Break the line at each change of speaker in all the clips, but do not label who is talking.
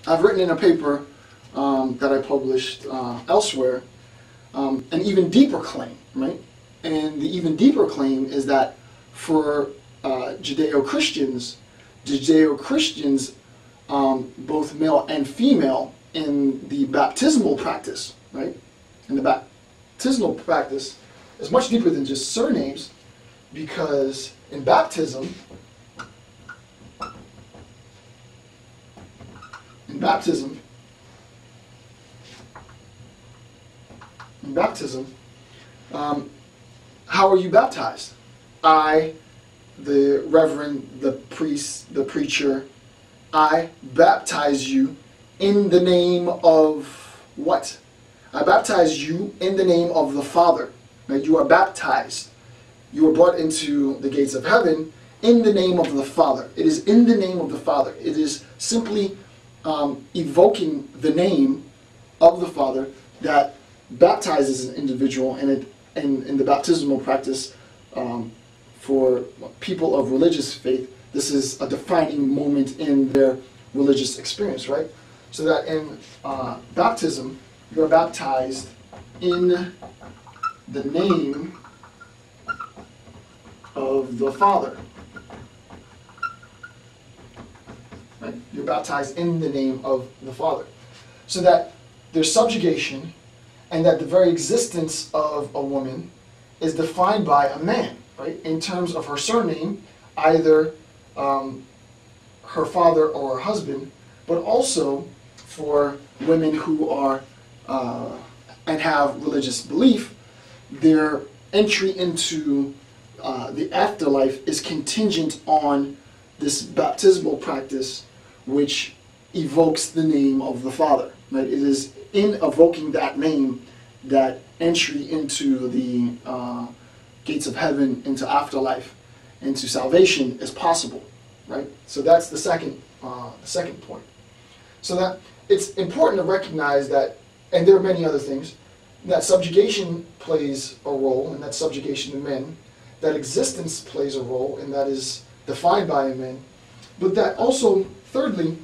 I've written in a paper that I published elsewhere an even deeper claim, right? And the even deeper claim is that for Judeo-Christians, both male and female, in the baptismal practice, right? And the baptismal practice is much deeper than just surnames, because in baptism, how are you baptized? I, the reverend, the priest, the preacher, I baptize you in the name of what? I baptize you in the name of the Father. Right? You are baptized. You are brought into the gates of heaven in the name of the Father. It is in the name of the Father. It is simply evoking the name of the Father that baptizes an individual, and in the baptismal practice for people of religious faith, this is a defining moment in their religious experience, right? So that in baptism, you're baptized in the name of the Father. Right? You're baptized in the name of the Father. So that there's subjugation, and that the very existence of a woman is defined by a man, right? In terms of her surname, either her father or her husband, but also for women who are and have religious belief, their entry into the afterlife is contingent on this baptismal practice, which evokes the name of the Father. Right? It is in evoking that name that entry into the gates of heaven, into afterlife, into salvation is possible. Right? So that's the second point. So that it's important to recognize that, and there are many other things, that subjugation plays a role, and that subjugation of men, that existence plays a role, and that is defined by men, but that also, thirdly,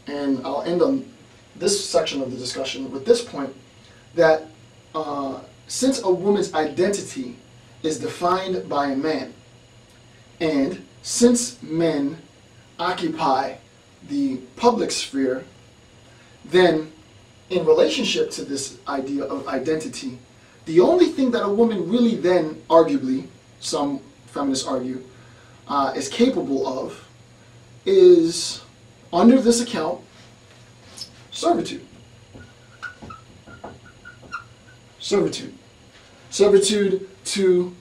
and I'll end on this section of the discussion with this point, that since a woman's identity is defined by a man, and since men occupy the public sphere, then in relationship to this idea of identity, the only thing that a woman really then, arguably, some feminists argue, is capable of is, under this account, servitude. Servitude. Servitude to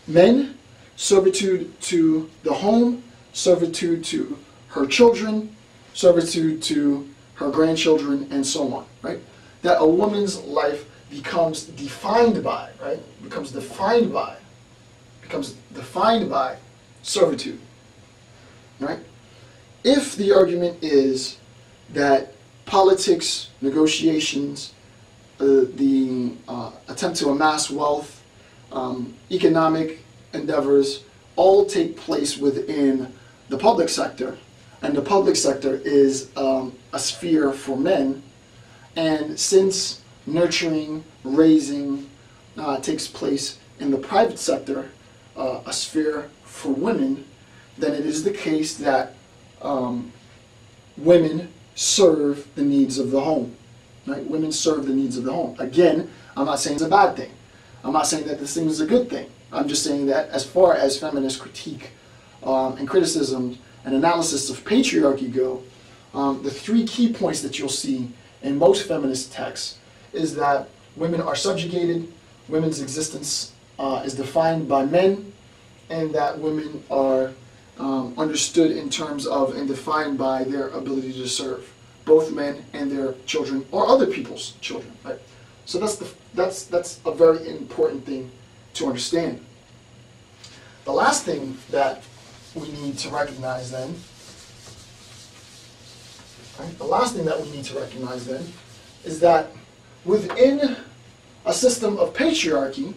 men, servitude to the home, servitude to her children, servitude to her grandchildren, and so on, right? That a woman's life becomes defined by, right? Becomes defined by servitude, right? If the argument is that politics, negotiations, the attempt to amass wealth, economic endeavors all take place within the public sector, and the public sector is a sphere for men, and since nurturing, raising takes place in the private sector, a sphere for women, then it is the case that women serve the needs of the home. Right? Women serve the needs of the home. Again, I'm not saying it's a bad thing. I'm not saying that this thing is a good thing. I'm just saying that as far as feminist critique and criticism and analysis of patriarchy go, the three key points that you'll see in most feminist texts is that women are subjugated, women's existence is defined by men, and that women are understood in terms of and defined by their ability to serve both men and their children or other people's children. Right? So that's a very important thing to understand. The last thing that we need to recognize then, right? The last thing that we need to recognize then is that within a system of patriarchy,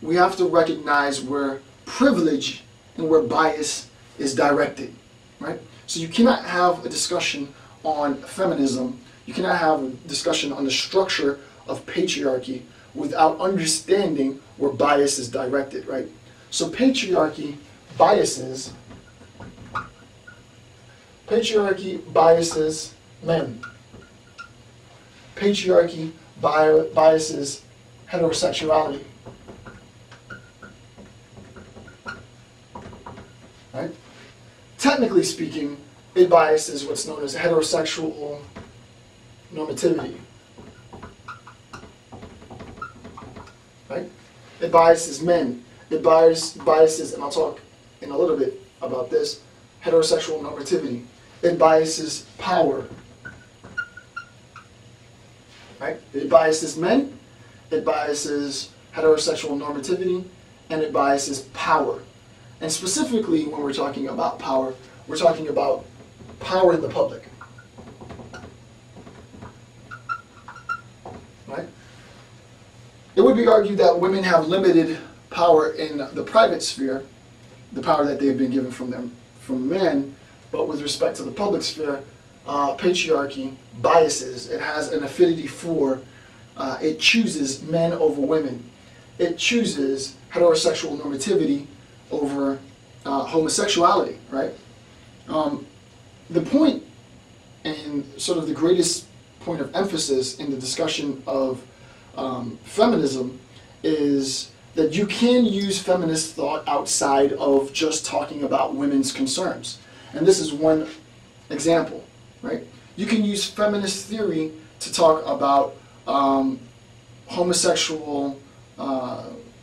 we have to recognize where privilege and where bias is directed, right? So you cannot have a discussion on feminism, you cannot have a discussion on the structure of patriarchy without understanding where bias is directed, right? So patriarchy biases men. Patriarchy biases heterosexuality. Right? Technically speaking, it biases what's known as heterosexual normativity. Right? It biases men. It biases, and I'll talk in a little bit about this, heterosexual normativity. It biases power. Right? It biases men, it biases heterosexual normativity, and it biases power. And specifically, when we're talking about power, we're talking about power in the public. Right? It would be argued that women have limited power in the private sphere, the power that they've been given from men, but with respect to the public sphere, patriarchy biases. It has an affinity for, it chooses men over women. It chooses heterosexual normativity over homosexuality, right? The point, and sort of the greatest point of emphasis in the discussion of feminism, is that you can use feminist thought outside of just talking about women's concerns. And this is one example, right? You can use feminist theory to talk about homosexual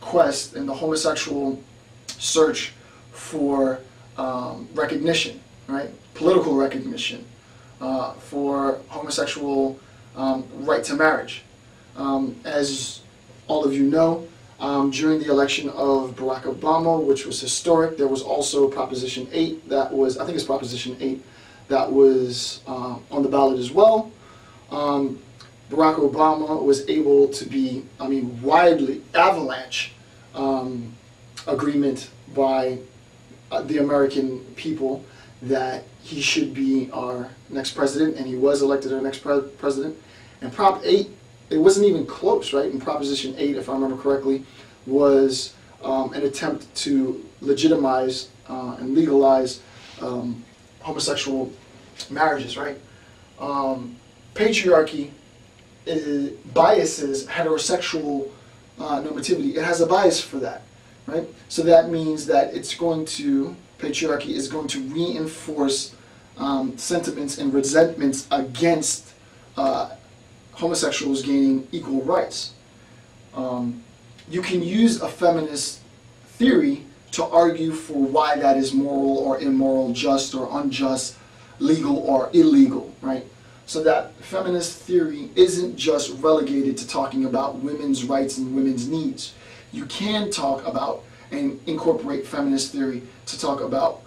quest and the homosexual search for recognition, right? Political recognition, for homosexual right to marriage. As all of you know, during the election of Barack Obama, which was historic, there was also Proposition 8 that was, I think it's Proposition 8, that was on the ballot as well. Barack Obama was able to be, widely avalanche agreement by the American people that he should be our next president, and he was elected our next president. And Prop 8, it wasn't even close, right? And Proposition 8, if I remember correctly, was an attempt to legitimize and legalize homosexual marriages, right? Patriarchy biases heterosexual normativity. It has a bias for that, right? So that means that patriarchy is going to reinforce sentiments and resentments against homosexuals gaining equal rights. You can use a feminist theory to argue for why that is moral or immoral, just or unjust, legal or illegal, right? So that feminist theory isn't just relegated to talking about women's rights and women's needs. You can talk about and incorporate feminist theory to talk about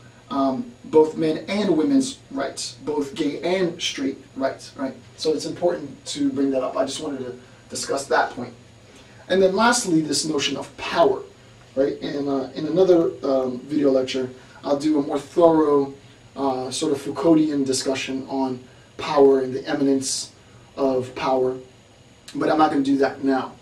both men and women's rights, both gay and straight rights, right? So it's important to bring that up. I just wanted to discuss that point. And then lastly, this notion of power, right? And in another video lecture, I'll do a more thorough sort of Foucauldian discussion on power and the eminence of power, but I'm not going to do that now.